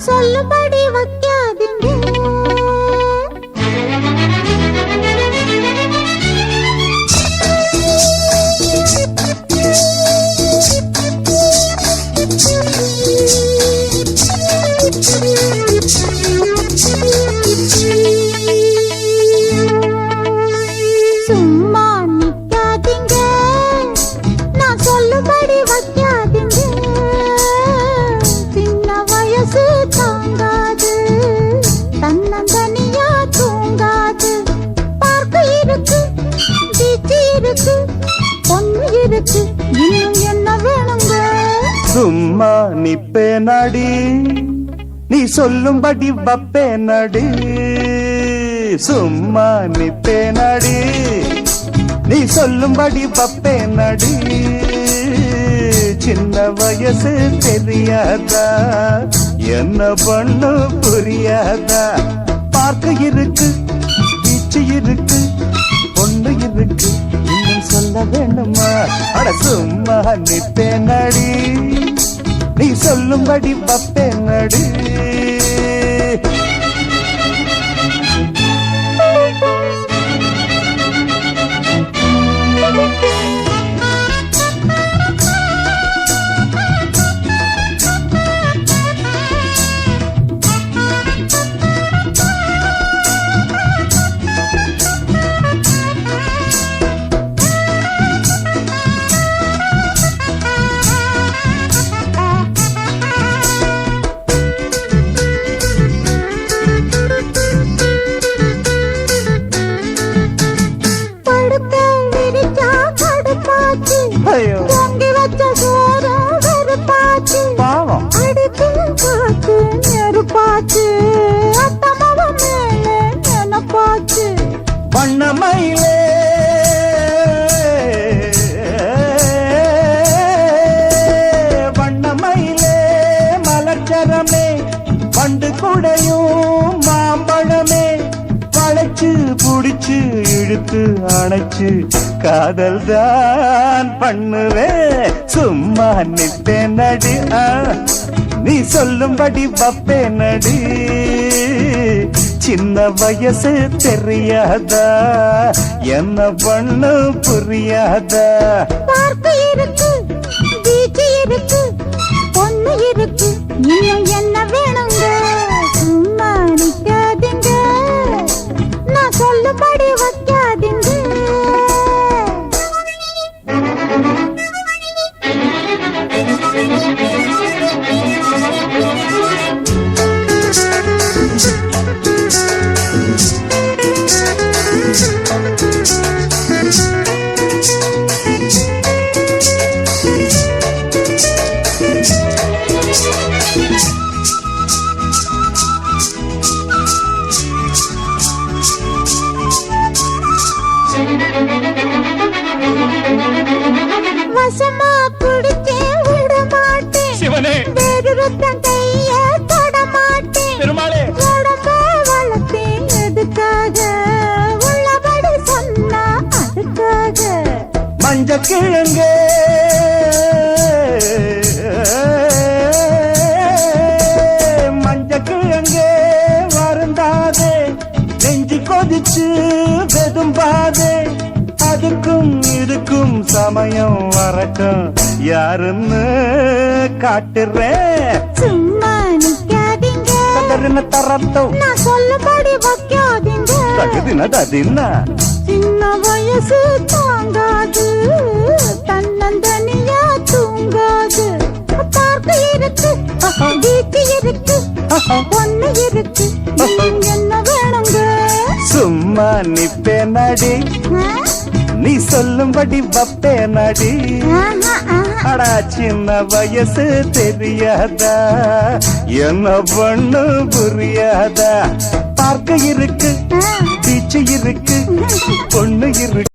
சொல்லுபடி வைக்காதீங்க. சும்மா நிக்காதீங்க, நான் சொல்லுபடி வைக்காதீங்க. சின்ன வயசு தாங்காது, தன்னந்தனியா தூங்காது. பார்க்க இருக்கு, பீச்சு இருக்கு, பொண்ணு இருக்கு, இன்னும் என்ன வேணுங்க? சும்மா நிப்பே நடி, நீ சொல்லும்படி வப்பே நடி. சும்மா நிப்பே நடி, நீ சொல்லும்படி வப்பே நடி. சின்ன வயசு தெரியாதா, என்ன பண்ணு புரியாதா? பார்க்க இருக்கு, பீச்சு இருக்கு, பொண்ணு இருக்கு, இன்னும் சொல்ல வேண்டுமா? அட சும்மா நிப்பே நடி, நீ சொல்லும்படி வப்பே நடி. பொங்கி வச்ச சோறும் வெறுப்பாச்சு, பாவம் அடிக்கும் காத்து நெருப்பாச்சு, அத்தமாவ மேலே நினைப்பாச்சு. வண்ணமயிலே வண்ணமயிலே மலர்ச்சரமே, பண்டு குடையும் மாம்பழமே, வளைச்சு புடிச்சு இழுத்து அணைச்சு காதல் தான் பண்ணுவே. சும்மா நிப்பே நடி, நீ சொல்லும்படி வப்பே நடி. சின்ன வயசு தெரியாதா, என்ன பண்ணு புரியாதா? பார்க்க இருக்கு, பீச்சு இருக்கு, பொண்ணு இருக்கு, இன்னும் என்ன வேணுங்க? சும்மா நிக்காதீங்க, நான் சொல்லுபடி வைக்காதீங்க. வசமா பிடிச்சே விட மாட்டேன் சிவனே, வேறொருத்தன் கைய தொட மாட்டேன். பெருமாளே, உடம்ப வளர்த்தேன் எதுக்காக? உள்ளபடி சொன்னா அதுக்காக. மஞ்ச கிழங்கே மஞ்ச கிழங்கே வருந்தாதே, நெஞ்சு கொதிச்சு வெதும்பாதே. அதுக்கும் இதுக்கும் சமயம் வரட்டும், யாருன்னு காட்டுறேன். சும்மா நிக்காதீங்க, தரத்தம் நான் சொல்லுபடி வைக்காதீங்க. தகுதினா சின்ன வயசு தாங்காது, தன்னந்தனியா தூங்காது. பார்க்க இருக்கு, பீச்சு இருக்கு, பொண்ணு இருக்கு, இன்னும் என்ன வேணுங்க? சும்மா நிப்பே நடி, நீ சொல்லும்படி வப்பே நடி. அடா சின்ன வயசு தெரியாதா, என்ன பண்ணு புரியாதா? பார்க்க இருக்கு, பீச்சு இருக்கு, பொண்ணு இருக்கு.